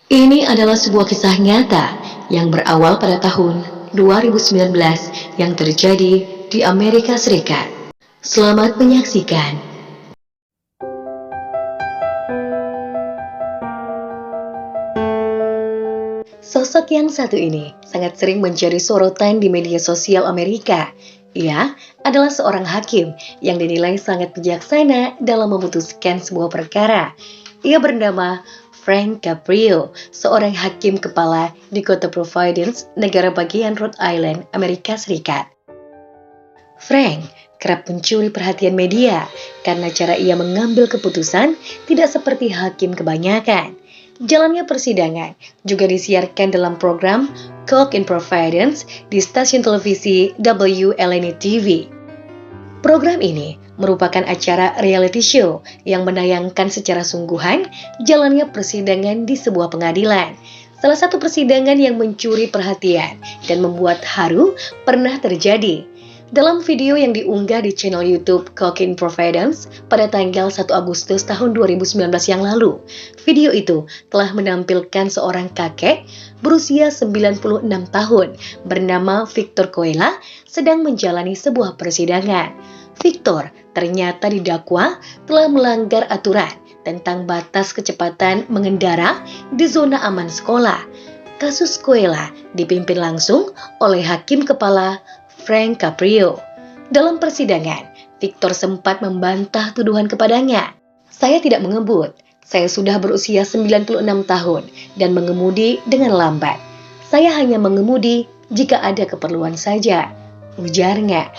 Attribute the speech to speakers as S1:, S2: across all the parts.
S1: Ini adalah sebuah kisah nyata yang berawal pada tahun 2019 yang terjadi di Amerika Serikat. Selamat menyaksikan. Sosok yang satu ini sangat sering menjadi sorotan di media sosial Amerika. Ia adalah seorang hakim yang dinilai sangat bijaksana dalam memutuskan sebuah perkara. Ia bernama Frank Caprio, seorang hakim kepala di kota Providence, negara bagian Rhode Island, Amerika Serikat. Frank kerap mencuri perhatian media karena cara ia mengambil keputusan tidak seperti hakim kebanyakan. Jalannya persidangan juga disiarkan dalam program Court in Providence di stasiun televisi WLNE TV. Program ini merupakan acara reality show yang menayangkan secara sungguhan jalannya persidangan di sebuah pengadilan. Salah satu persidangan yang mencuri perhatian dan membuat haru pernah terjadi. Dalam video yang diunggah di channel YouTube Court in Providence pada tanggal 1 Agustus tahun 2019 yang lalu, video itu telah menampilkan seorang kakek berusia 96 tahun bernama Victor Coela sedang menjalani sebuah persidangan. Victor ternyata didakwa telah melanggar aturan tentang batas kecepatan mengendara di zona aman sekolah. Kasus Coela dipimpin langsung oleh Hakim Kepala Frank Caprio. Dalam persidangan, Victor sempat membantah tuduhan kepadanya. "Saya tidak mengebut. Saya sudah berusia 96 tahun dan mengemudi dengan lambat. Saya hanya mengemudi jika ada keperluan saja," ujarnya.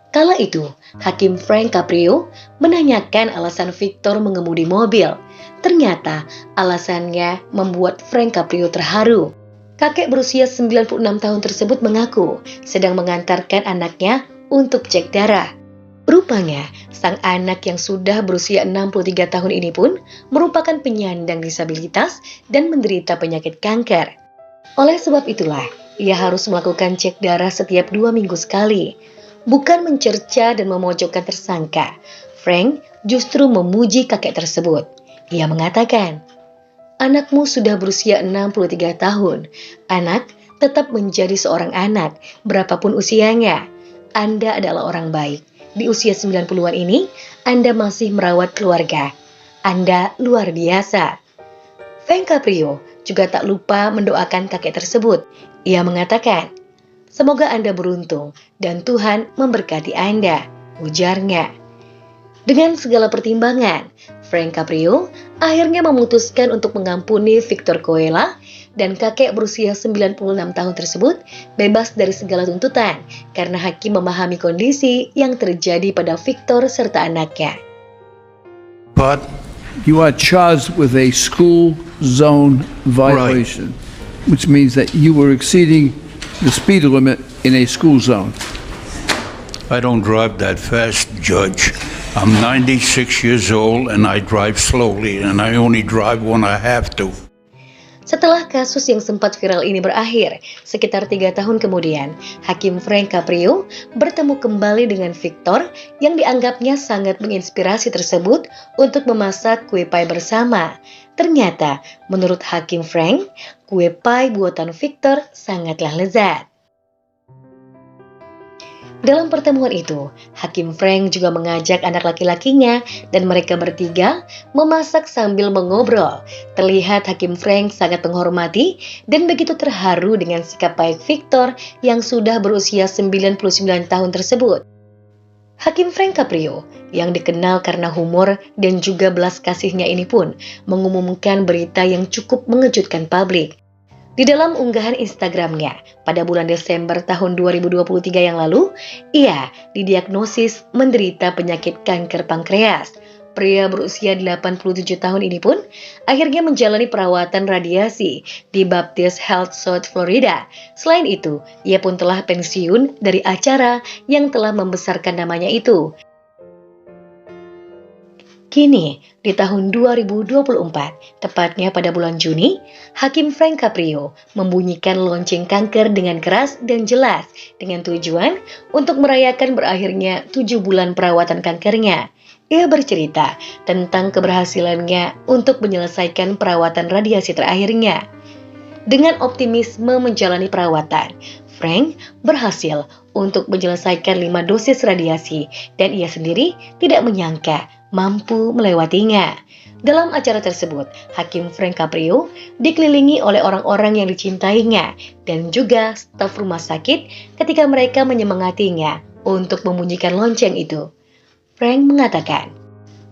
S1: Kala itu, Hakim Frank Caprio menanyakan alasan Victor mengemudi mobil. Ternyata alasannya membuat Frank Caprio terharu. Kakek berusia 96 tahun tersebut mengaku sedang mengantarkan anaknya untuk cek darah. Rupanya, sang anak yang sudah berusia 63 tahun ini pun merupakan penyandang disabilitas dan menderita penyakit kanker. Oleh sebab itulah, ia harus melakukan cek darah setiap 2 minggu sekali. Bukan mencerca dan memojokkan tersangka, Frank justru memuji kakek tersebut. Ia mengatakan, "Anakmu sudah berusia 63 tahun. Anak tetap menjadi seorang anak, berapapun usianya. Anda adalah orang baik. Di usia 90-an ini, Anda masih merawat keluarga. Anda luar biasa." Frank Caprio juga tak lupa mendoakan kakek tersebut. Ia mengatakan, "Semoga Anda beruntung dan Tuhan memberkati Anda," ujarnya. Dengan segala pertimbangan, Frank Caprio akhirnya memutuskan untuk mengampuni Victor Coela dan kakek berusia 96 tahun tersebut bebas dari segala tuntutan karena hakim memahami kondisi yang terjadi pada Victor serta anaknya.
S2: But you are charged with a school zone violation, which means that you were exceeding the speed limit in a school zone.
S3: I don't drive that fast, Judge. I'm 96 years old and I drive slowly and I only drive when I have to.
S1: Setelah kasus yang sempat viral ini berakhir, sekitar 3 tahun kemudian, Hakim Frank Caprio bertemu kembali dengan Victor yang dianggapnya sangat menginspirasi tersebut untuk memasak kue pie bersama. Ternyata, menurut Hakim Frank, kue pie buatan Victor sangatlah lezat. Dalam pertemuan itu, Hakim Frank juga mengajak anak laki-lakinya dan mereka bertiga memasak sambil mengobrol. Terlihat Hakim Frank sangat menghormati dan begitu terharu dengan sikap baik Victor yang sudah berusia 99 tahun tersebut. Hakim Frank Caprio yang dikenal karena humor dan juga belas kasihnya ini pun mengumumkan berita yang cukup mengejutkan publik. Di dalam unggahan Instagramnya pada bulan Desember tahun 2023 yang lalu, ia didiagnosis menderita penyakit kanker pankreas. Pria berusia 87 tahun ini pun akhirnya menjalani perawatan radiasi di Baptist Health South Florida. Selain itu, ia pun telah pensiun dari acara yang telah membesarkan namanya itu. Kini, di tahun 2024, tepatnya pada bulan Juni, Hakim Frank Caprio membunyikan lonceng kanker dengan keras dan jelas dengan tujuan untuk merayakan berakhirnya 7 bulan perawatan kankernya. Ia bercerita tentang keberhasilannya untuk menyelesaikan perawatan radiasi terakhirnya. Dengan optimisme menjalani perawatan, Frank berhasil untuk menyelesaikan 5 dosis radiasi dan ia sendiri tidak menyangka mampu melewatinya. Dalam acara tersebut, Hakim Frank Caprio dikelilingi oleh orang-orang yang dicintainya dan juga staf rumah sakit ketika mereka menyemangatinya untuk membunyikan lonceng itu. Frank mengatakan,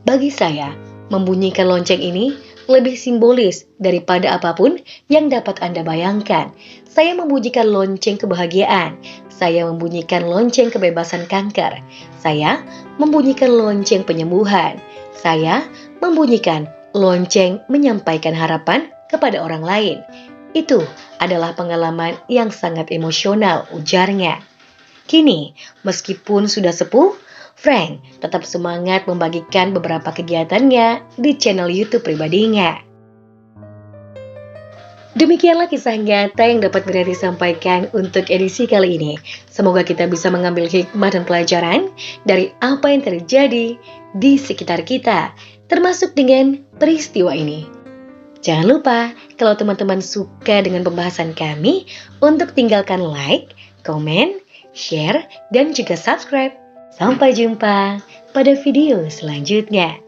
S1: "Bagi saya, membunyikan lonceng ini lebih simbolis daripada apapun yang dapat Anda bayangkan. Saya membunyikan lonceng kebahagiaan. Saya membunyikan lonceng kebebasan kanker. Saya membunyikan lonceng penyembuhan. Saya membunyikan lonceng menyampaikan harapan kepada orang lain. Itu adalah pengalaman yang sangat emosional," ujarnya. Kini, meskipun sudah sepuh, Frank tetap semangat membagikan beberapa kegiatannya di channel YouTube pribadinya. Demikianlah kisah nyata yang dapat Berarti sampaikan untuk edisi kali ini. Semoga kita bisa mengambil hikmah dan pelajaran dari apa yang terjadi di sekitar kita, termasuk dengan peristiwa ini. Jangan lupa, kalau teman-teman suka dengan pembahasan kami, untuk tinggalkan like, komen, share, dan juga subscribe. Sampai jumpa pada video selanjutnya.